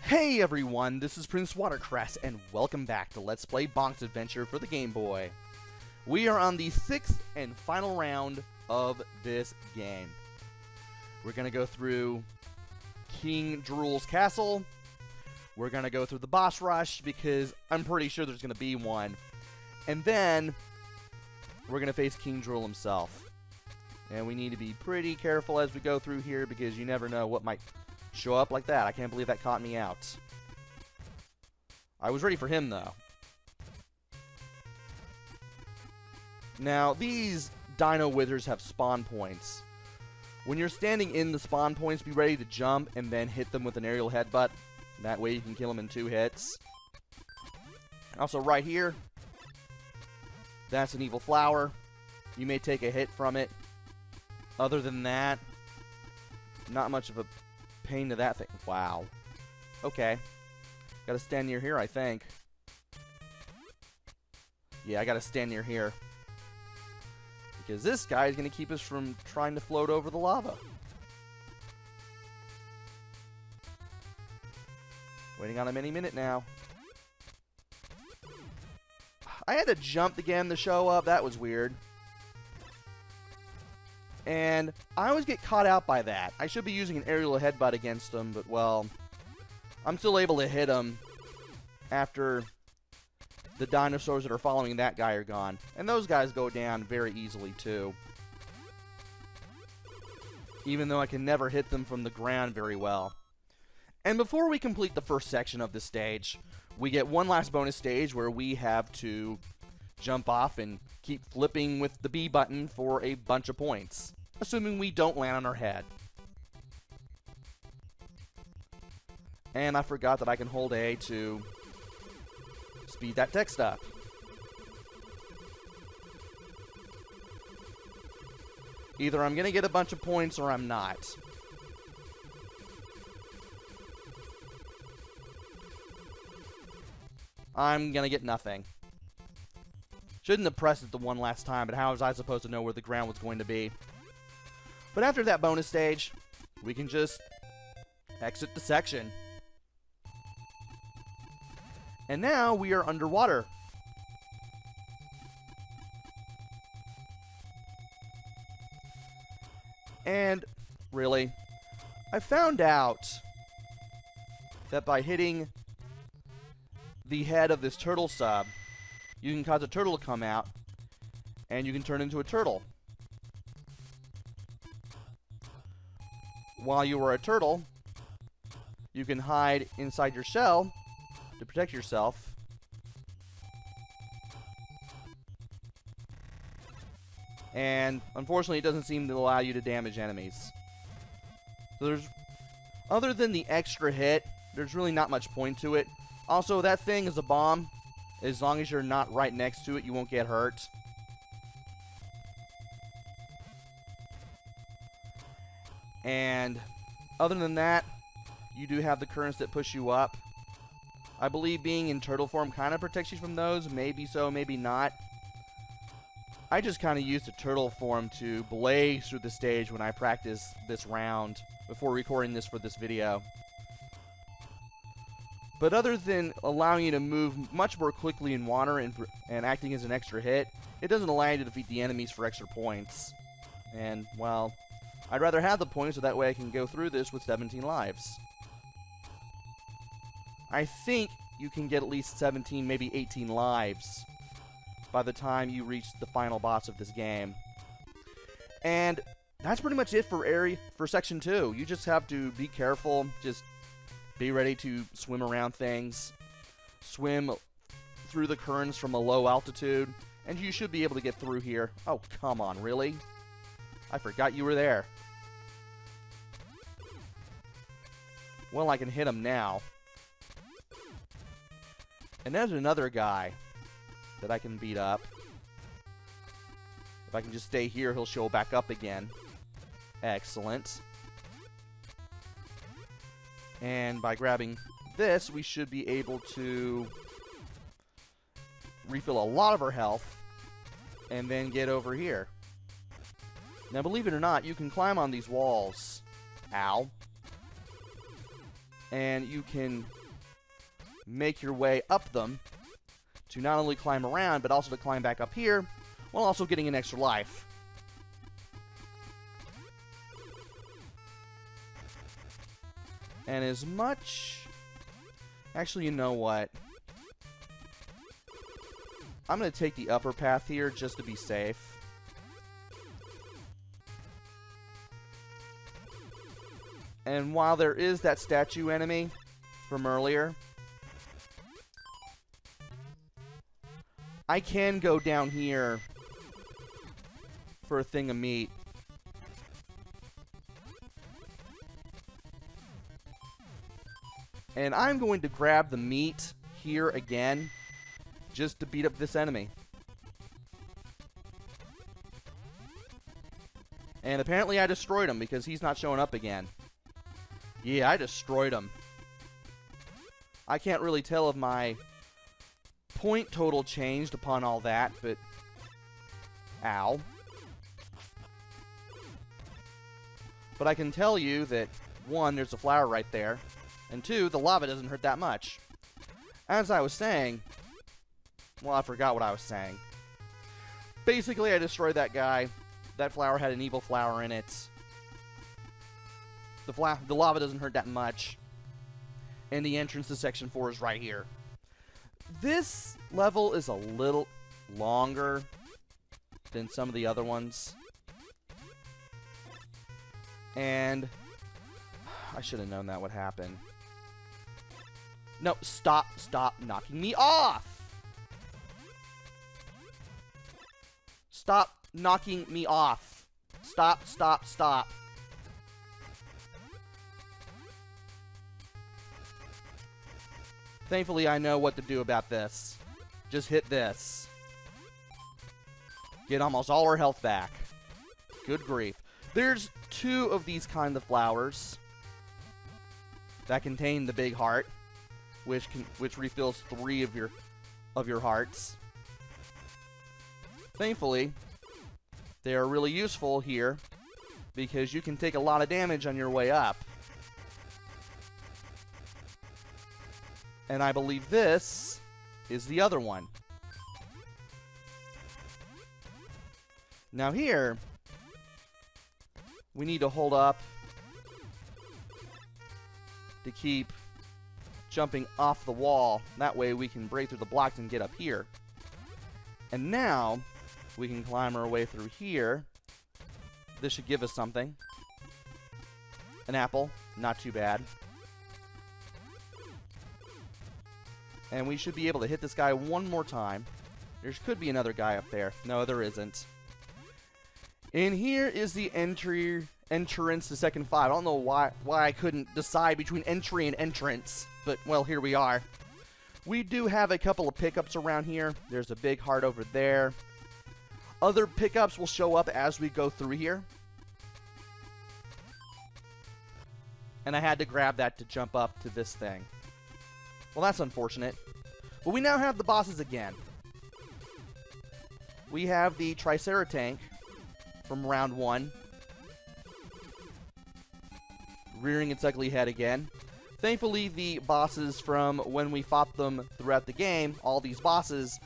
Hey everyone, this is PrinceWatercress, and welcome back to Let's Play Bonk's Adventure for the Game Boy. We are on the 6th and final round of this game. We're going to go through King Drool's castle. We're going to go through the boss rush, because I'm pretty sure there's going to be one. And then, we're going to face King Drool himself. And we need to be pretty careful as we go through here, because you never know what might show up like that. I can't believe that caught me out. I was ready for him, though. Now, these Dino Wizards have spawn points. When you're standing in the spawn points, be ready to jump and then hit them with an aerial headbutt. That way you can kill them in 2 hits. Also, right here, that's an evil flower. You may take a hit from it. Other than that, not much of a pain to that thing. Wow. Okay. Gotta stand near here, I think. Yeah, I gotta stand near here. Because this guy is gonna keep us from trying to float over the lava. Waiting on him any minute now. I had to jump again to show up. That was weird. And I always get caught out by that. I should be using an aerial headbutt against him, but, well, I'm still able to hit him after the dinosaurs that are following that guy are gone. And those guys go down very easily, too. Even though I can never hit them from the ground very well. And before we complete the first section of this stage, we get one last bonus stage where we have to jump off and keep flipping with the B button for a bunch of points, assuming we don't land on our head. And I forgot that I can hold A to speed that text up. Either I'm going to get a bunch of points or I'm not. I'm going to get nothing. Shouldn't have pressed it the one last time, but how was I supposed to know where the ground was going to be? But after that bonus stage, we can just exit the section. And now we are underwater. And, really, I found out that by hitting the head of this turtle sub, you can cause a turtle to come out, and you can turn into a turtle. While you are a turtle, you can hide inside your shell to protect yourself. And unfortunately, it doesn't seem to allow you to damage enemies. So there's, other than the extra hit, there's really not much point to it. Also, that thing is a bomb. As long as you're not right next to it, you won't get hurt. And other than that, you do have the currents that push you up. I believe being in turtle form kind of protects you from those. Maybe so, maybe not. I just kind of used the turtle form to blaze through the stage when I practice this round before recording this for this video. But other than allowing you to move much more quickly in water and acting as an extra hit, it doesn't allow you to defeat the enemies for extra points. And, well, I'd rather have the points so that way I can go through this with 17 lives. I think you can get at least 17, maybe 18 lives by the time you reach the final boss of this game. And that's pretty much it for Section 2. You just have to be careful, just be ready to swim around things, swim through the currents from a low altitude, and you should be able to get through here. Oh, come on, really? I forgot you were there. Well, I can hit him now. And there's another guy that I can beat up. If I can just stay here, he'll show back up again. Excellent. And by grabbing this, we should be able to refill a lot of our health and then get over here. Now, believe it or not, you can climb on these walls. Ow. And you can make your way up them to not only climb around, but also to climb back up here, while also getting an extra life. And as much... Actually, you know what? I'm going to take the upper path here just to be safe. And while there is that statue enemy from earlier, I can go down here for a thing of meat. And I'm going to grab the meat here again, just to beat up this enemy. And apparently I destroyed him because he's not showing up again. Yeah, I destroyed him. I can't really tell if my point total changed upon all that, but... Ow. But I can tell you that, one, there's a flower right there. And two, the lava doesn't hurt that much. As I was saying... Well, I forgot what I was saying. Basically, I destroyed that guy. That flower had an evil flower in it. The lava doesn't hurt that much. And the entrance to Section 4 is right here. This level is a little longer than some of the other ones. And... I should have known that would happen. No, stop knocking me off! Stop knocking me off. Stop. Thankfully, I know what to do about this. Just hit this. Get almost all our health back. Good grief. There's 2 of these kind of flowers that contain the big heart, which refills 3 of your hearts. Thankfully, they are really useful here because you can take a lot of damage on your way up. And I believe this is the other one. Now here, we need to hold up to keep jumping off the wall. That way we can break through the blocks and get up here. And now, we can climb our way through here. This should give us something. An apple. Not too bad. And we should be able to hit this guy one more time. There could be another guy up there. No, there isn't. And here is the entrance to Section 5. I don't know why I couldn't decide between entry and entrance. But, well, here we are. We do have a couple of pickups around here. There's a big heart over there. Other pickups will show up as we go through here. And I had to grab that to jump up to this thing. Well, that's unfortunate. But we now have the bosses again. We have the Triceratank from round 1. Rearing its ugly head again. Thankfully, the bosses from when we fought them throughout the game, all these bosses,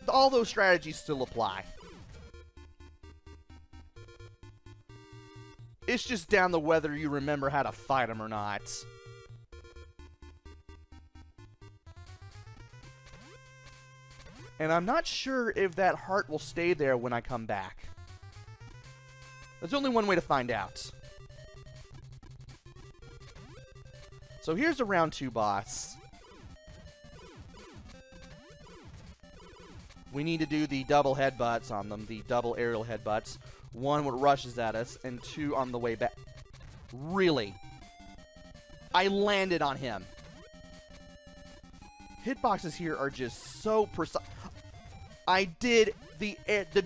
all those strategies still apply. It's just down to whether you remember how to fight them or not. And I'm not sure if that heart will stay there when I come back. There's only one way to find out. So here's a round 2 boss. We need to do the double headbutts on them, the double aerial headbutts. 1 what rushes at us, and 2 on the way back. Really? I landed on him. Hitboxes here are just so precise. I did the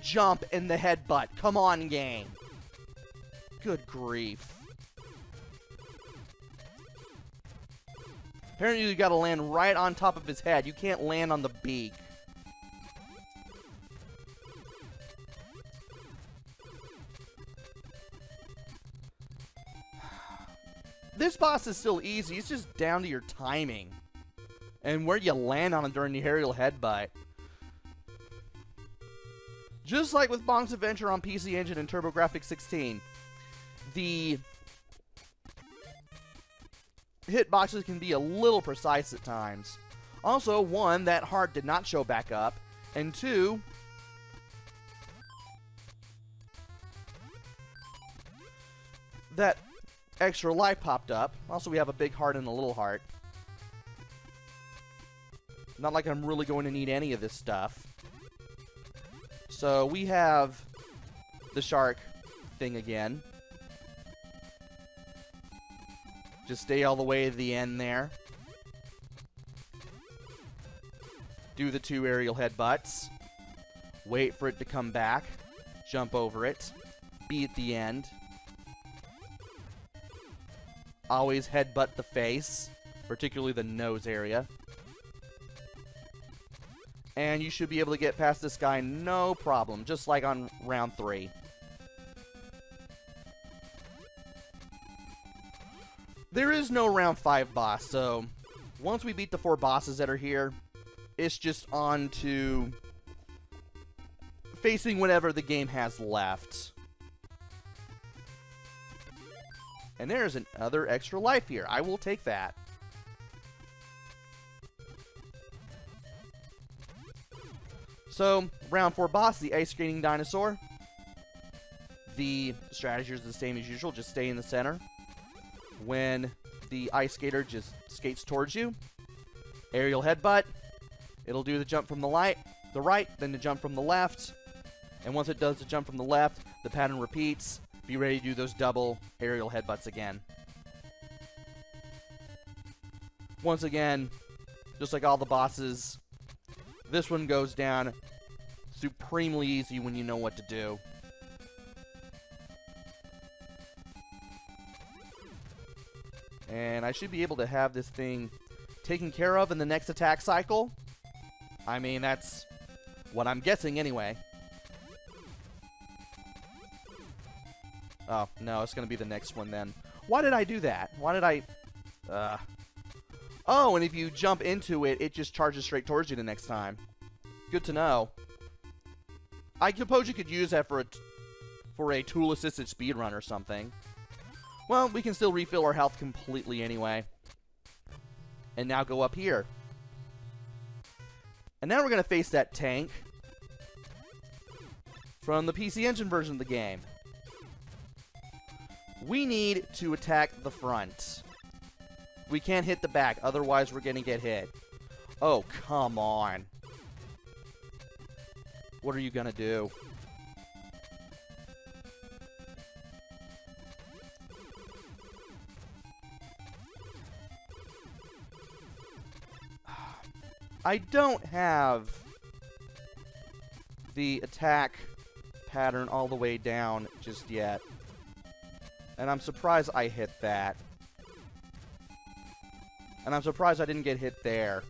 jump and the headbutt. Come on, game. Good grief. Apparently you gotta land right on top of his head. You can't land on the beak. This boss is still easy. It's just down to your timing and where you land on it during the aerial headbutt. Just like with Bonk's Adventure on PC Engine and TurboGrafx 16, the hitboxes can be a little precise at times. Also, one, that heart did not show back up, and two, that extra life popped up. Also, we have a big heart and a little heart. Not like I'm really going to need any of this stuff. So, we have the shark thing again. Just stay all the way to the end there. Do the 2 aerial headbutts. Wait for it to come back. Jump over it. Be at the end. Always headbutt the face, particularly the nose area. And you should be able to get past this guy no problem, just like on round 3. There is no round 5 boss, so once we beat the 4 bosses that are here, it's just on to facing whatever the game has left. And there's another extra life here. I will take that. So, round 4 boss, the ice skating dinosaur. The strategy is the same as usual, just stay in the center. When the ice skater just skates towards you, aerial headbutt. It'll do the jump from the right, then the jump from the left. And once it does the jump from the left, the pattern repeats. Be ready to do those double aerial headbutts again. Once again, just like all the bosses, this one goes down supremely easy when you know what to do. And I should be able to have this thing taken care of in the next attack cycle. I mean, that's what I'm guessing anyway. Oh, no, it's going to be the next one then. Why did I do that? Why did I... Oh, and if you jump into it, it just charges straight towards you the next time. Good to know. I suppose you could use that for a tool-assisted speedrun or something. Well, we can still refill our health completely anyway. And now go up here. And now we're going to face that tank from the PC Engine version of the game. We need to attack the front. We can't hit the back, otherwise we're going to get hit. Oh, come on. What are you going to do? I don't have the attack pattern all the way down just yet. And I'm surprised I hit that. And I'm surprised I didn't get hit there.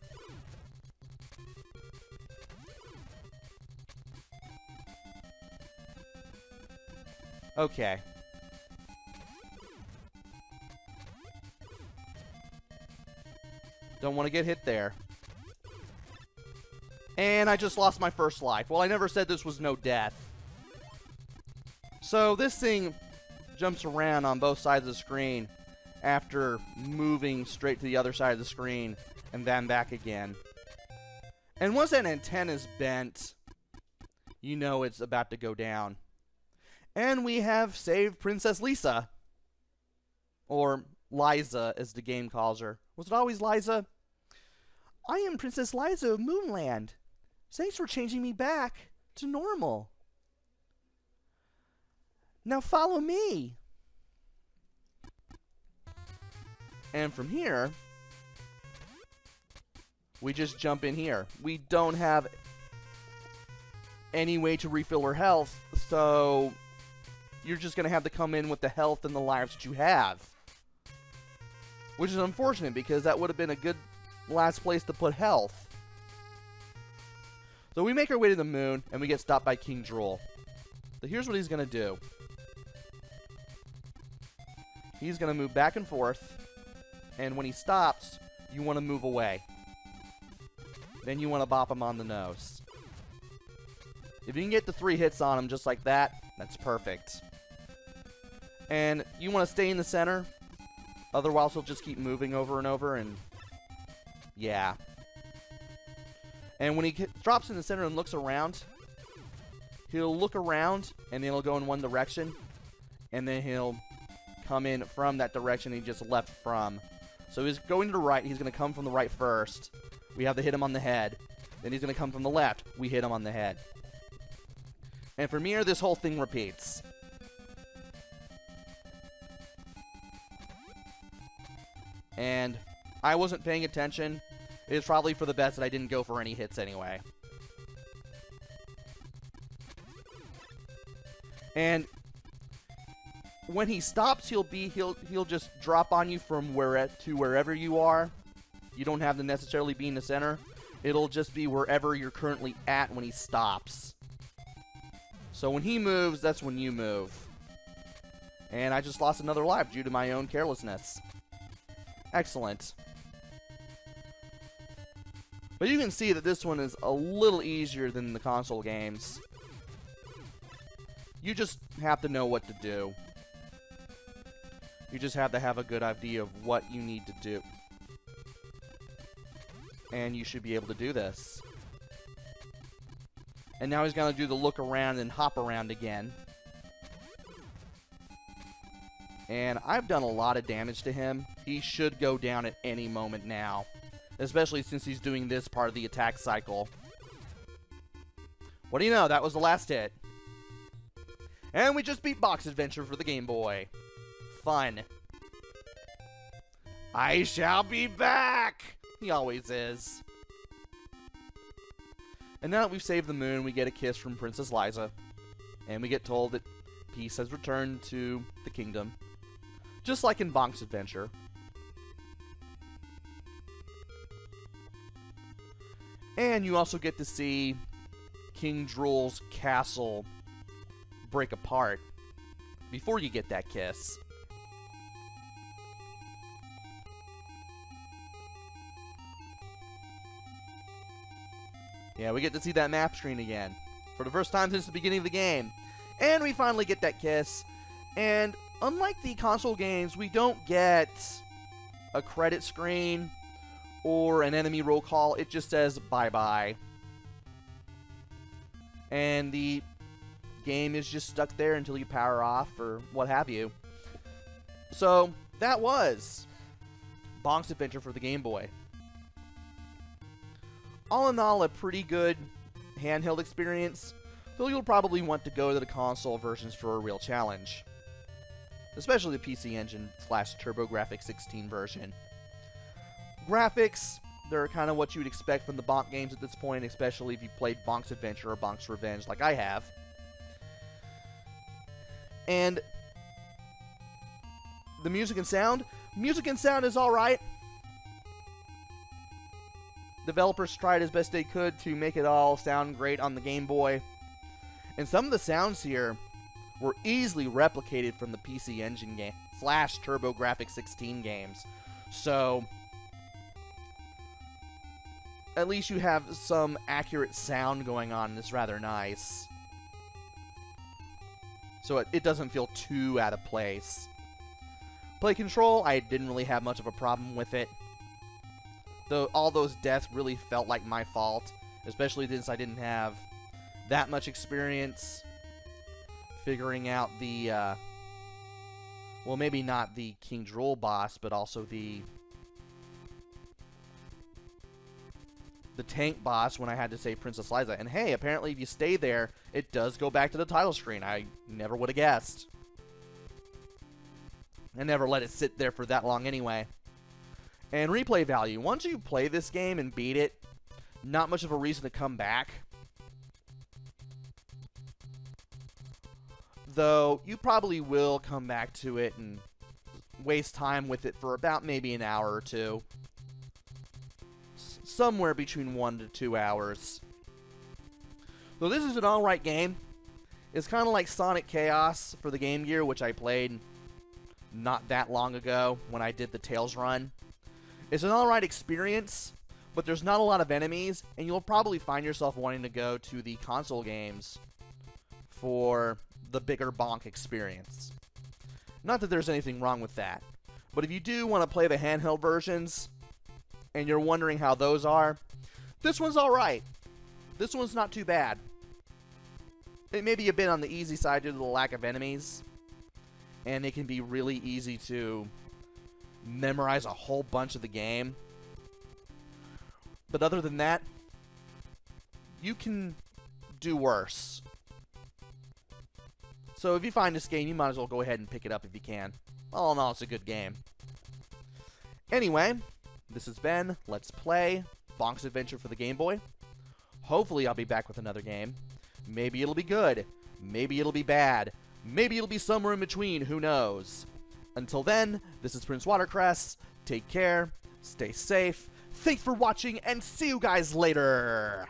Okay. Don't want to get hit there. And I just lost my first life. Well, I never said this was no death. So this thing jumps around on both sides of the screen after moving straight to the other side of the screen and then back again. And once that antenna is bent, you know it's about to go down. And we have saved Princess Lisa. Or Liza, as the game calls her. Was it always Liza? I am Princess Liza of Moonland. Thanks for changing me back to normal. Now follow me. And from here, we just jump in here. We don't have any way to refill our health, so you're just going to have to come in with the health and the lives that you have. Which is unfortunate, because that would have been a good last place to put health. So we make our way to the moon, and we get stopped by King Drool. So here's what he's going to do. He's going to move back and forth. And when he stops, you want to move away. Then you want to bop him on the nose. If you can get the 3 hits on him just like that, that's perfect. And you want to stay in the center. Otherwise, he'll just keep moving over and over, and yeah. And when he drops in the center and looks around, he'll look around, and then he'll go in one direction, and then he'll come in from that direction he just left from. So he's going to the right. He's going to come from the right first. We have to hit him on the head. Then he's going to come from the left. We hit him on the head. And from here, this whole thing repeats. And I wasn't paying attention. It's probably for the best that I didn't go for any hits anyway. And when he stops, he'll just drop on you from wherever you are. You don't have to necessarily be in the center. It'll just be wherever you're currently at when he stops. So when he moves, that's when you move. And I just lost another life due to my own carelessness. Excellent. But you can see that this one is a little easier than the console games. You just have to know what to do. You just have to have a good idea of what you need to do. And you should be able to do this. And now he's going to do the look around and hop around again. And I've done a lot of damage to him. He should go down at any moment now. Especially since he's doing this part of the attack cycle. What do you know? That was the last hit. And we just beat Bonk's Adventure for the Game Boy. Fun. I shall be back! He always is. And now that we've saved the moon, we get a kiss from Princess Liza. And we get told that peace has returned to the kingdom. Just like in Bonk's Adventure. And you also get to see King Drool's castle break apart before you get that kiss. Yeah, we get to see that map screen again for the first time since the beginning of the game. And we finally get that kiss. And unlike the console games, we don't get a credit screen or an enemy roll call. It just says bye-bye. And the game is just stuck there until you power off or what have you. So, that was Bonk's Adventure for the Game Boy. All in all, a pretty good handheld experience, though you'll probably want to go to the console versions for a real challenge. Especially the PC Engine / TurboGrafx 16 version. Graphics, they're kind of what you would expect from the Bonk games at this point, especially if you played Bonk's Adventure or Bonk's Revenge like I have. And the music and sound is alright. Developers tried as best they could to make it all sound great on the Game Boy. And some of the sounds here were easily replicated from the PC Engine game / TurboGrafx 16 games. So, at least you have some accurate sound going on, and it's rather nice. So it doesn't feel too out of place. Play control, I didn't really have much of a problem with it. Though all those deaths really felt like my fault, especially since I didn't have that much experience figuring out the, well, maybe not the King Drool boss, but also the tank boss when I had to save Princess Liza. And hey, apparently if you stay there, it does go back to the title screen. I never would have guessed. I never let it sit there for that long anyway. And replay value. Once you play this game and beat it, not much of a reason to come back. Though, you probably will come back to it and waste time with it for about maybe an hour or two. Somewhere between 1 to 2 hours. Though this is an alright game. It's kind of like Sonic Chaos for the Game Gear, which I played not that long ago when I did the Tails run. It's an alright experience, but there's not a lot of enemies, and you'll probably find yourself wanting to go to the console games for the bigger Bonk experience. Not that there's anything wrong with that, but if you do want to play the handheld versions, and you're wondering how those are, this one's alright. This one's not too bad. It may be a bit on the easy side due to the lack of enemies, and it can be really easy to memorize a whole bunch of the game. But other than that, you can do worse. So if you find this game, you might as well go ahead and pick it up if you can. All in all, it's a good game. Anyway, this has been Let's Play Bonk's Adventure for the Game Boy. Hopefully I'll be back with another game. Maybe it'll be good. Maybe it'll be bad. Maybe it'll be somewhere in between. Who knows? Until then, this is PrinceWatercress. Take care. Stay safe. Thanks for watching, and see you guys later.